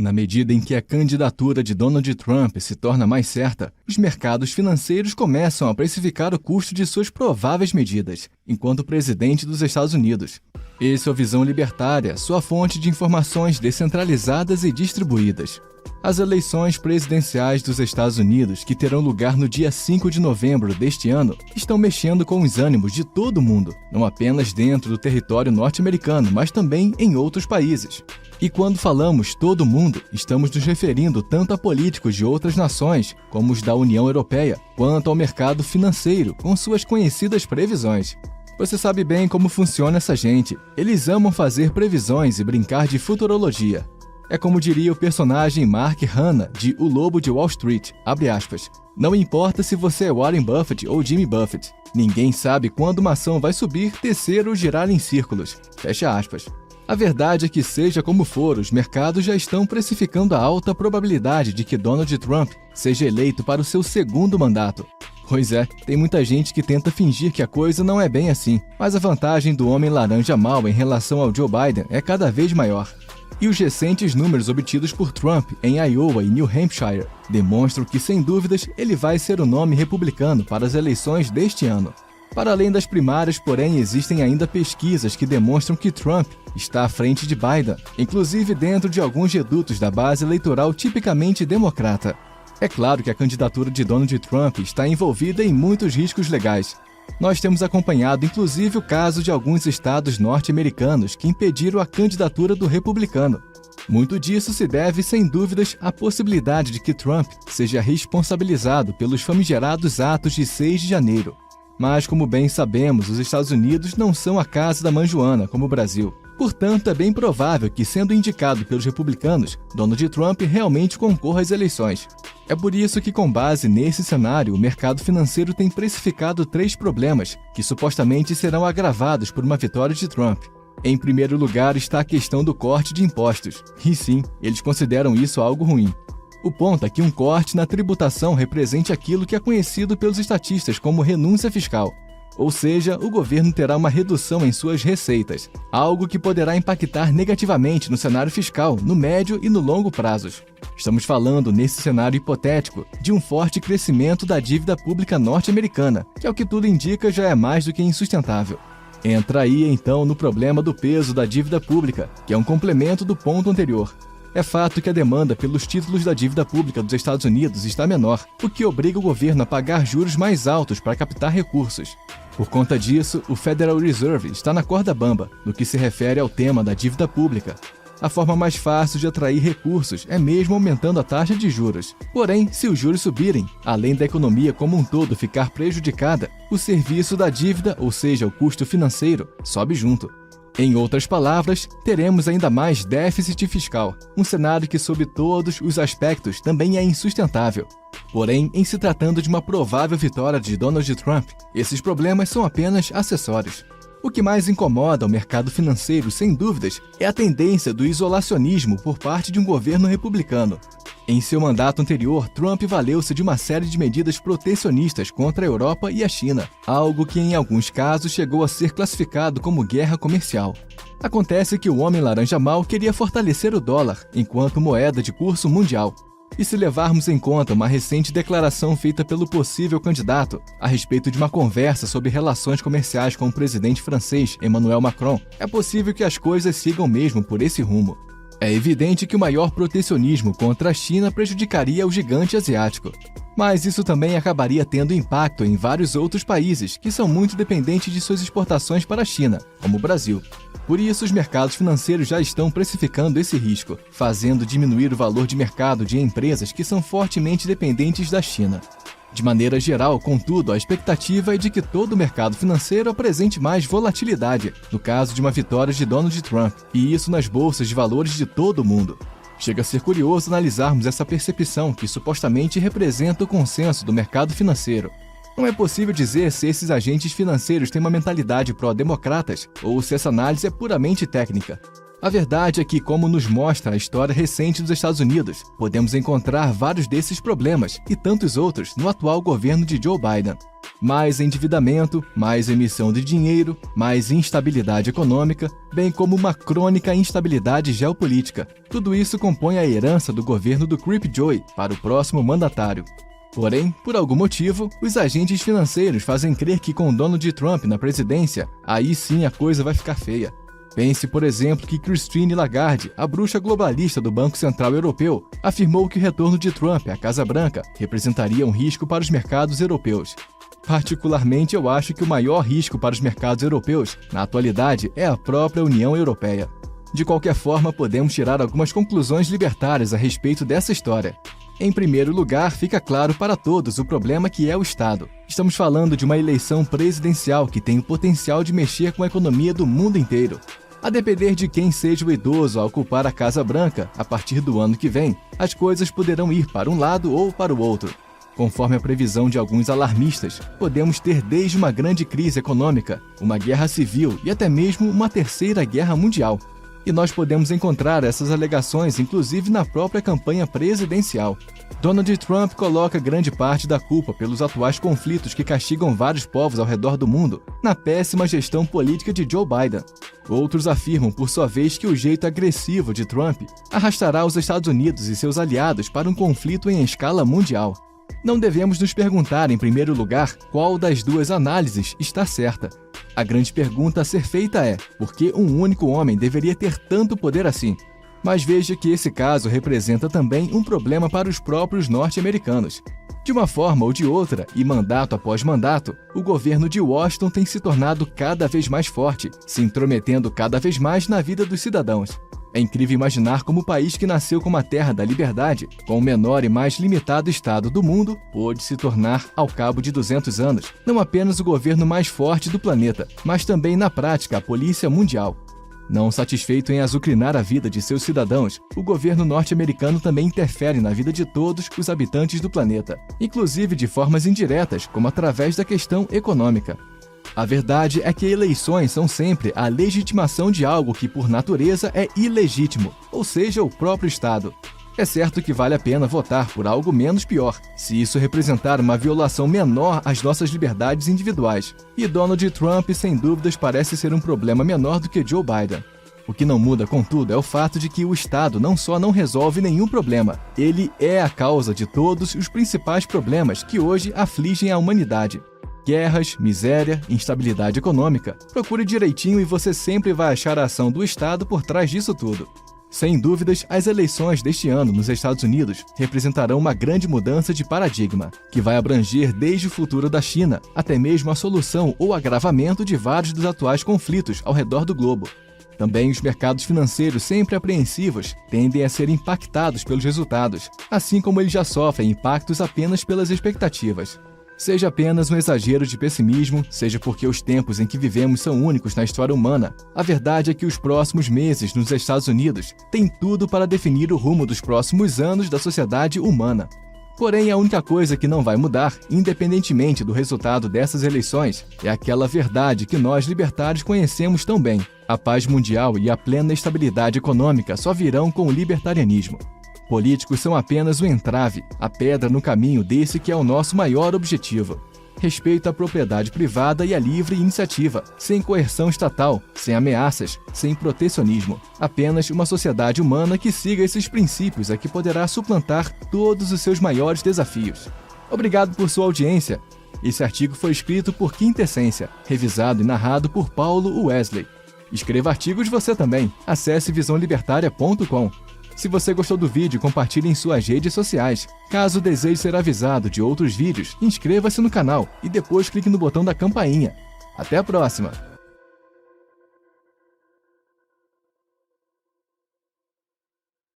Na medida em que a candidatura de Donald Trump se torna mais certa, os mercados financeiros começam a precificar o custo de suas prováveis medidas, enquanto presidente dos Estados Unidos. Esse é o Visão Libertária, sua fonte de informações descentralizadas e distribuídas. As eleições presidenciais dos Estados Unidos, que terão lugar no dia 5 de novembro deste ano, estão mexendo com os ânimos de todo o mundo, não apenas dentro do território norte-americano, mas também em outros países. E quando falamos todo mundo, estamos nos referindo tanto a políticos de outras nações, como os da União Europeia, quanto ao mercado financeiro, com suas conhecidas previsões. Você sabe bem como funciona essa gente. Eles amam fazer previsões e brincar de futurologia. É como diria o personagem Mark Hanna, de O Lobo de Wall Street, abre aspas, não importa se você é Warren Buffett ou Jimmy Buffett, ninguém sabe quando uma ação vai subir, descer ou girar em círculos, fecha aspas. A verdade é que, seja como for, os mercados já estão precificando a alta probabilidade de que Donald Trump seja eleito para o seu segundo mandato. Pois é, tem muita gente que tenta fingir que a coisa não é bem assim, mas a vantagem do homem laranja mau em relação ao Joe Biden é cada vez maior. E os recentes números obtidos por Trump em Iowa e New Hampshire demonstram que, sem dúvidas, ele vai ser o nome republicano para as eleições deste ano. Para além das primárias, porém, existem ainda pesquisas que demonstram que Trump está à frente de Biden, inclusive dentro de alguns redutos da base eleitoral tipicamente democrata. É claro que a candidatura de Donald Trump está envolvida em muitos riscos legais. Nós temos acompanhado inclusive o caso de alguns estados norte-americanos que impediram a candidatura do republicano. Muito disso se deve, sem dúvidas, à possibilidade de que Trump seja responsabilizado pelos famigerados atos de 6 de janeiro. Mas, como bem sabemos, os Estados Unidos não são a casa da mãe Joana, como o Brasil. Portanto, é bem provável que, sendo indicado pelos republicanos, Donald Trump realmente concorra às eleições. É por isso que, com base nesse cenário, o mercado financeiro tem precificado 3 problemas que supostamente serão agravados por uma vitória de Trump. Em primeiro lugar está a questão do corte de impostos. E sim, eles consideram isso algo ruim. O ponto é que um corte na tributação represente aquilo que é conhecido pelos estatistas como renúncia fiscal. Ou seja, o governo terá uma redução em suas receitas, algo que poderá impactar negativamente no cenário fiscal, no médio e no longo prazos. Estamos falando, nesse cenário hipotético, de um forte crescimento da dívida pública norte-americana, que, ao que tudo indica, já é mais do que insustentável. Entra aí, então, no problema do peso da dívida pública, que é um complemento do ponto anterior. É fato que a demanda pelos títulos da dívida pública dos Estados Unidos está menor, o que obriga o governo a pagar juros mais altos para captar recursos. Por conta disso, o Federal Reserve está na corda bamba no que se refere ao tema da dívida pública. A forma mais fácil de atrair recursos é mesmo aumentando a taxa de juros. Porém, se os juros subirem, além da economia como um todo ficar prejudicada, o serviço da dívida, ou seja, o custo financeiro, sobe junto. Em outras palavras, teremos ainda mais déficit fiscal, um cenário que, sob todos os aspectos, também é insustentável. Porém, em se tratando de uma provável vitória de Donald Trump, esses problemas são apenas acessórios. O que mais incomoda o mercado financeiro, sem dúvidas, é a tendência do isolacionismo por parte de um governo republicano. Em seu mandato anterior, Trump valeu-se de uma série de medidas protecionistas contra a Europa e a China, algo que em alguns casos chegou a ser classificado como guerra comercial. Acontece que o homem laranja mau queria fortalecer o dólar enquanto moeda de curso mundial. E se levarmos em conta uma recente declaração feita pelo possível candidato a respeito de uma conversa sobre relações comerciais com o presidente francês Emmanuel Macron, é possível que as coisas sigam mesmo por esse rumo. É evidente que o maior protecionismo contra a China prejudicaria o gigante asiático. Mas isso também acabaria tendo impacto em vários outros países que são muito dependentes de suas exportações para a China, como o Brasil. Por isso, os mercados financeiros já estão precificando esse risco, fazendo diminuir o valor de mercado de empresas que são fortemente dependentes da China. De maneira geral, contudo, a expectativa é de que todo o mercado financeiro apresente mais volatilidade, no caso de uma vitória de Donald Trump, e isso nas bolsas de valores de todo o mundo. Chega a ser curioso analisarmos essa percepção que supostamente representa o consenso do mercado financeiro. Não é possível dizer se esses agentes financeiros têm uma mentalidade pró-democratas ou se essa análise é puramente técnica. A verdade é que, como nos mostra a história recente dos Estados Unidos, podemos encontrar vários desses problemas e tantos outros no atual governo de Joe Biden. Mais endividamento, mais emissão de dinheiro, mais instabilidade econômica, bem como uma crônica instabilidade geopolítica. Tudo isso compõe a herança do governo do Creep Joe para o próximo mandatário. Porém, por algum motivo, os agentes financeiros fazem crer que com Donald Trump na presidência, aí sim a coisa vai ficar feia. Pense, por exemplo, que Christine Lagarde, a bruxa globalista do Banco Central Europeu, afirmou que o retorno de Trump à Casa Branca representaria um risco para os mercados europeus. Particularmente, eu acho que o maior risco para os mercados europeus, na atualidade, é a própria União Europeia. De qualquer forma, podemos tirar algumas conclusões libertárias a respeito dessa história. Em primeiro lugar, fica claro para todos o problema que é o Estado. Estamos falando de uma eleição presidencial que tem o potencial de mexer com a economia do mundo inteiro. A depender de quem seja o idoso a ocupar a Casa Branca, a partir do ano que vem, as coisas poderão ir para um lado ou para o outro. Conforme a previsão de alguns alarmistas, podemos ter desde uma grande crise econômica, uma guerra civil e até mesmo uma terceira guerra mundial. E nós podemos encontrar essas alegações inclusive na própria campanha presidencial. Donald Trump coloca grande parte da culpa pelos atuais conflitos que castigam vários povos ao redor do mundo na péssima gestão política de Joe Biden. Outros afirmam, por sua vez, que o jeito agressivo de Trump arrastará os Estados Unidos e seus aliados para um conflito em escala mundial. Não devemos nos perguntar, em primeiro lugar, qual das duas análises está certa. A grande pergunta a ser feita é: por que um único homem deveria ter tanto poder assim? Mas veja que esse caso representa também um problema para os próprios norte-americanos. De uma forma ou de outra, e mandato após mandato, o governo de Washington tem se tornado cada vez mais forte, se intrometendo cada vez mais na vida dos cidadãos. É incrível imaginar como o país que nasceu como a terra da liberdade, com o menor e mais limitado estado do mundo, pôde se tornar, ao cabo de 200 anos, não apenas o governo mais forte do planeta, mas também, na prática, a polícia mundial. Não satisfeito em azucrinar a vida de seus cidadãos, o governo norte-americano também interfere na vida de todos os habitantes do planeta, inclusive de formas indiretas, como através da questão econômica. A verdade é que eleições são sempre a legitimação de algo que, por natureza, é ilegítimo, ou seja, o próprio Estado. É certo que vale a pena votar por algo menos pior, se isso representar uma violação menor às nossas liberdades individuais. E Donald Trump, sem dúvidas, parece ser um problema menor do que Joe Biden. O que não muda, contudo, é o fato de que o Estado não só não resolve nenhum problema, ele é a causa de todos os principais problemas que hoje afligem a humanidade. Guerras, miséria, instabilidade econômica. Procure direitinho e você sempre vai achar a ação do Estado por trás disso tudo. Sem dúvidas, as eleições deste ano nos Estados Unidos representarão uma grande mudança de paradigma, que vai abranger desde o futuro da China até mesmo a solução ou agravamento de vários dos atuais conflitos ao redor do globo. Também os mercados financeiros, sempre apreensivos, tendem a ser impactados pelos resultados, assim como eles já sofrem impactos apenas pelas expectativas. Seja apenas um exagero de pessimismo, seja porque os tempos em que vivemos são únicos na história humana, a verdade é que os próximos meses nos Estados Unidos têm tudo para definir o rumo dos próximos anos da sociedade humana. Porém, a única coisa que não vai mudar, independentemente do resultado dessas eleições, é aquela verdade que nós libertários conhecemos tão bem. A paz mundial e a plena estabilidade econômica só virão com o libertarianismo. Políticos são apenas o entrave, a pedra no caminho desse que é o nosso maior objetivo. Respeito à propriedade privada e à livre iniciativa, sem coerção estatal, sem ameaças, sem protecionismo. Apenas uma sociedade humana que siga esses princípios é que poderá suplantar todos os seus maiores desafios. Obrigado por sua audiência. Esse artigo foi escrito por Quintessência, revisado e narrado por Paulo Wesley. Escreva artigos você também. Acesse visãolibertaria.com. Se você gostou do vídeo, compartilhe em suas redes sociais. Caso deseje ser avisado de outros vídeos, inscreva-se no canal e depois clique no botão da campainha. Até a próxima!